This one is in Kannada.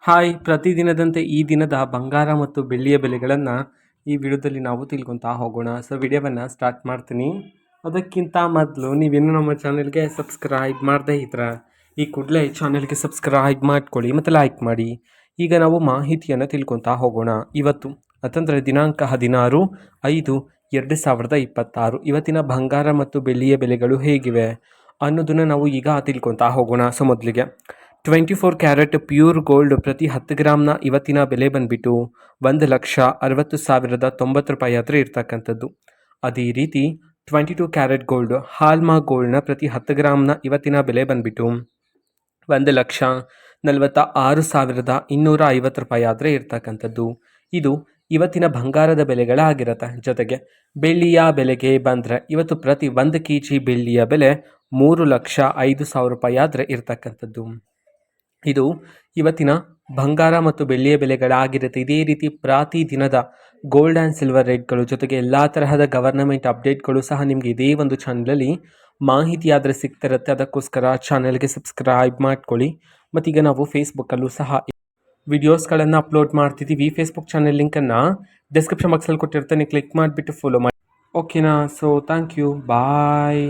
ಹಾಯ್ ಪ್ರತಿದಿನದಂತೆ ಈ ದಿನದ ಬಂಗಾರ ಮತ್ತು ಬೆಳ್ಳಿಯ ಬೆಲೆಗಳನ್ನು ಈ ವಿಡಿಯೋದಲ್ಲಿ ನಾವು ತಿಳ್ಕೊತಾ ಹೋಗೋಣ. ಸೊ ವಿಡಿಯೋವನ್ನು ಸ್ಟಾರ್ಟ್ ಮಾಡ್ತೀನಿ. ಅದಕ್ಕಿಂತ ಮೊದಲು ನೀವೇನು ನಮ್ಮ ಚಾನೆಲ್ಗೆ ಸಬ್ಸ್ಕ್ರೈಬ್ ಮಾಡದೇ ಇದ್ರೆ ಈ ಕೂಡಲೇ ಚಾನೆಲ್ಗೆ ಸಬ್ಸ್ಕ್ರೈಬ್ ಮಾಡ್ಕೊಳ್ಳಿ ಮತ್ತು ಲೈಕ್ ಮಾಡಿ. ಈಗ ನಾವು ಮಾಹಿತಿಯನ್ನು ತಿಳ್ಕೊತಾ ಹೋಗೋಣ. ಇವತ್ತು ಅಂತಂದರೆ ದಿನಾಂಕ 16/5/2026 ಇವತ್ತಿನ ಬಂಗಾರ ಮತ್ತು ಬೆಳ್ಳಿಯ ಬೆಲೆಗಳು ಹೇಗಿವೆ ಅನ್ನೋದನ್ನು ನಾವು ಈಗ ತಿಳ್ಕೊತಾ ಹೋಗೋಣ. ಸೊ ಮೊದಲಿಗೆ 24 ಕ್ಯಾರೆಟ್ ಪ್ಯೂರ್ ಗೋಲ್ಡ್ ಪ್ರತಿ 10 ಗ್ರಾಮ್ನ ಇವತ್ತಿನ ಬೆಲೆ ಬಂದುಬಿಟ್ಟು 1,60,90 ರೂಪಾಯಿ ಹತ್ರ ಇರ್ತಕ್ಕಂಥದ್ದು. ಅದೇ ರೀತಿ 22 ಕ್ಯಾರೆಟ್ ಗೋಲ್ಡ್ ಹಾಲ್ಮಾರ್ಕ್ ಗೋಲ್ಡ್ನ ಪ್ರತಿ 10 ಗ್ರಾಮ್ನ ಇವತ್ತಿನ ಬೆಲೆ ಬಂದುಬಿಟ್ಟು 1,46,250 ರೂಪಾಯಿ ಆದರೆ ಇರ್ತಕ್ಕಂಥದ್ದು. ಇದು ಇವತ್ತಿನ ಬಂಗಾರದ ಬೆಲೆಗಳಾಗಿರುತ್ತೆ. ಜೊತೆಗೆ ಬೆಳ್ಳಿಯ ಬೆಲೆಗೆ ಬಂದರೆ ಇವತ್ತು ಪ್ರತಿ 1 kg ಬೆಳ್ಳಿಯ ಬೆಲೆ 3,05,000 ರೂಪಾಯಿ ಆದರೆ ಇರ್ತಕ್ಕಂಥದ್ದು. ಇದು ಇವತ್ತಿನ ಬಂಗಾರ ಮತ್ತು ಬೆಳ್ಳಿಯ ಬೆಲೆಗಳಾಗಿರುತ್ತೆ. ಇದೇ ರೀತಿ ಪ್ರತಿ ದಿನದ ಗೋಲ್ಡ್ ಆ್ಯಂಡ್ ಸಿಲ್ವರ್ ರೇಟ್ಗಳು ಜೊತೆಗೆ ಎಲ್ಲ ತರಹದ ಗವರ್ನಮೆಂಟ್ ಅಪ್ಡೇಟ್ಗಳು ಸಹ ನಿಮಗೆ ಇದೇ ಒಂದು ಚಾನಲಲ್ಲಿ ಮಾಹಿತಿ ಆದರೆ ಸಿಗ್ತಿರುತ್ತೆ. ಅದಕ್ಕೋಸ್ಕರ ಚಾನಲ್ಗೆ ಸಬ್ಸ್ಕ್ರೈಬ್ ಮಾಡ್ಕೊಳ್ಳಿ. ಮತ್ತೀಗ ನಾವು ಫೇಸ್ಬುಕ್ಕಲ್ಲೂ ಸಹ ವಿಡಿಯೋಸ್ಗಳನ್ನು ಅಪ್ಲೋಡ್ ಮಾಡ್ತಿದ್ದೀವಿ. ಫೇಸ್ಬುಕ್ ಚಾನಲ್ ಲಿಂಕನ್ನು ಡಿಸ್ಕ್ರಿಪ್ಷನ್ ಬಾಕ್ಸಲ್ಲಿ ಕೊಟ್ಟಿರ್ತೀನಿ, ಕ್ಲಿಕ್ ಮಾಡಿಬಿಟ್ಟು ಫಾಲೋ ಮಾಡಿ. ಓಕೆನಾ? So thank you, bye.